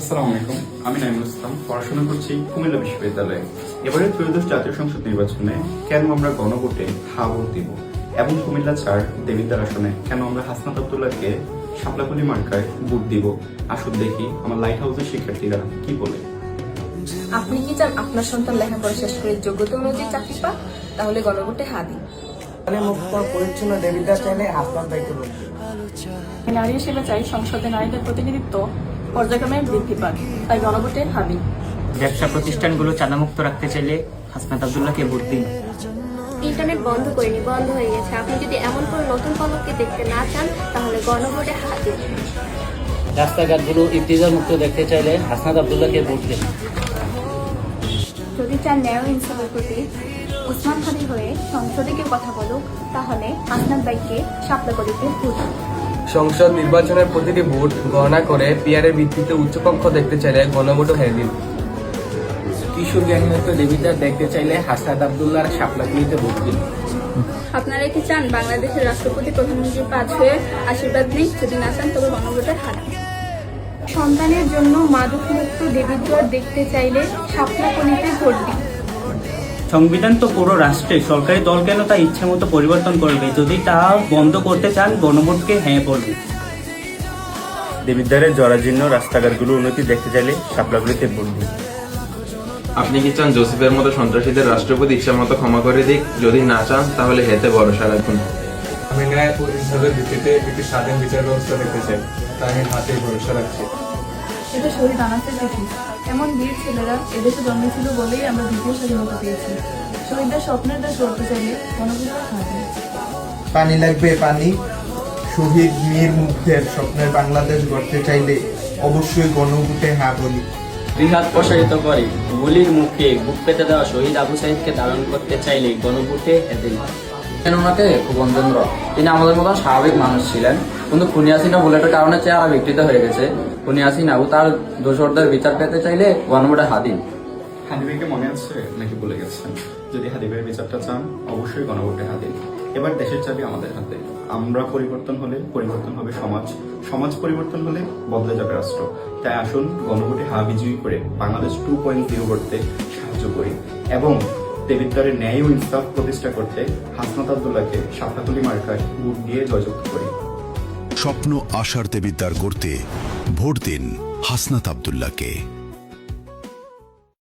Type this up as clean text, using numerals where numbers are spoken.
আসসালামু আলাইকুম, আমি নাইমুল ইসলাম পড়াশোনা করছি কুমিল্লা বিশ্ববিদ্যালয়ে। এবারে ত্রয়োদশ জাতীয় সংসদ নির্বাচনে কেন আমরা গণভোটে হা ভোট দিব এবং কুমিল্লা 4 দেবিদ্বার আসনে কেন আমরা হাসনাত আব্দুল্লাহকে শাপলাকলি মার্কায় ভোট দিব, আসুন দেখি আমার লাইট হাউসের শিক্ষার্থীরা কি বলে। আপনি কি চান আপনার সন্তান লেখাপড়া শেষ করে যোগ্যতা অনুযায়ী চাকরি পাক? তাহলে গণভোটে হা দিন। মুক্ত পরিচ্ছন্ন দেবিদ্বার চাইলে হাসনাত ভাইকে ভোট দিন। নারী হিসেবে চাই সংসদে নারীদের প্রতিনিধিত্ব পর্যায়ক্রমে বৃদ্ধি পাক, তাই গণভোটে হা দিন। ব্যবসা প্রতিষ্ঠানগুলো চাঁদামুক্ত রাখতে চাইলে হাসনাত আব্দুল্লাহকে ভোট দিন। ইন্টারনেট বন্ধ করিনি, বন্ধ হয়ে গেছে। আপনি যদি এমন কোনো নতুন পদককে দেখতে না চান তাহলে গণভোটে হা দিন। রাস্তাঘাটগুলো ইফতিজার মুক্ত দেখতে চাইলে হাসনাত আব্দুল্লাহকে ভোট দিন। যদি চান ন্যায় ইনসাফের প্রতি ওসমান হাদি হয়ে সংসদে কেউ কথা বলুক, তাহলে হাসনাত ভাইকে শাপলাকলিতে ভোট দিন। সংসদ নির্বাচনের প্রতিটি ভোট গণনা করে পিআরের ভিত্তিতে উচ্চকক্ষ দেখতে চাইলে গণভোটও হ্যাঁ দিন। কিশোর গ্যাংমুক্ত দেবিদ্বার দেখতে চাইলে হাসনাত আব্দুল্লাহর শাপলাকলিতে ভোট দিন। আপনারা কি চান বাংলাদেশের রাষ্ট্রপতি প্রধানমন্ত্রী পাঁচ হয়ে আশীর্বাদ নেই? যদি না চান তবে গণভোটে হা দিন। সন্তানের জন্য মাদকমুক্ত দেবিদ্বার দেখতে চাইলে শাপলাকলিতে ভোট দিন। সংবিধান তো পুরো রাষ্ট্রে, সরকারি দল কেন তা ইচ্ছে মতো পরিবর্তন করবে? যদি তা বন্ধ করতে চান গণভোটকে হ্যাঁ করবে। দেবিদ্বারের জরাজীর্ণ রাস্তাঘাটগুলো উন্নতি দেখতে চাইলে শাপলাকলিতে ভোট দিন। আপনি কি চান জোসেফের মতো সন্ত্রাসীদের রাষ্ট্রপতি ইচ্ছা মতো ক্ষমা করে দিক? যদি না চান তাহলে হেতে ভরসা রাখুন। আমি ন্যায় ও ইনসাফের ভিত্তিতে একটি স্বাধীন বিচার ব্যবস্থা দেখতে চাই, তাই আমি হাতে ভরসা রাখছি। এটা শহীদ আনাসের চিঠি। এমন বীর ছেলেরা এদেশে জন্মেছিল বলেই আমরা দ্বিতীয় স্বাধীনতা পেয়েছি। শহীদদের স্বপ্নের দেশ গড়তে চাইলে গণভোটে হা দিন। পানি লাগবে পানি। শহীদ মীর মুগ্ধের স্বপ্নের বাংলাদেশ গড়তে চাইলে অবশ্যই গণভোটে হা বলি। দুই-হাত প্রসারিত করে গুলির মুখে বুক পেতে দেওয়া শহীদ আবু সাইদকে ধারণ করতে চাইলে গণভোটে হ্যাঁ দিন। ওনাকে খোকনচন্দ্র, তিনি আমাদের মতন স্বাভাবিক মানুষ ছিলেন, কিন্তু খুনি হাসিনা বুলেটের কারণে চেহারা বিকৃত হয়ে গেছে। খুনি হাসিনা ও তার দোষরদের বিচার পেতে চাইলে গণভোটে হা দিন। হাদি ভাইকে মনে আছে নাকি ভুলে গেছেন? যদি হাদি ভাইয়ের বিচারটা চান অবশ্যই গণভোটে হা দিন। এবার দেশের চাবি আমাদের হাতে। আমরা পরিবর্তন হলে পরিবর্তন হবে সমাজ, সমাজ পরিবর্তন হলে বদলে যাবে রাষ্ট্র। তাই আসুন গণভোটে হা বিজয়ী করে বাংলাদেশ 2.0 করতে সাহায্য করি এবং দেবিদ্বারের ন্যায় ও ইনসাফ প্রতিষ্ঠা করতে হাসনাত আব্দুল্লাহকে শাপলাকলি মার্কায় ভোট দিয়ে জয়যুক্ত করি। স্বপ্ন আশার দেবিদ্বার গড়তে ভোট দিন হাসনাত আব্দুল্লাহকে।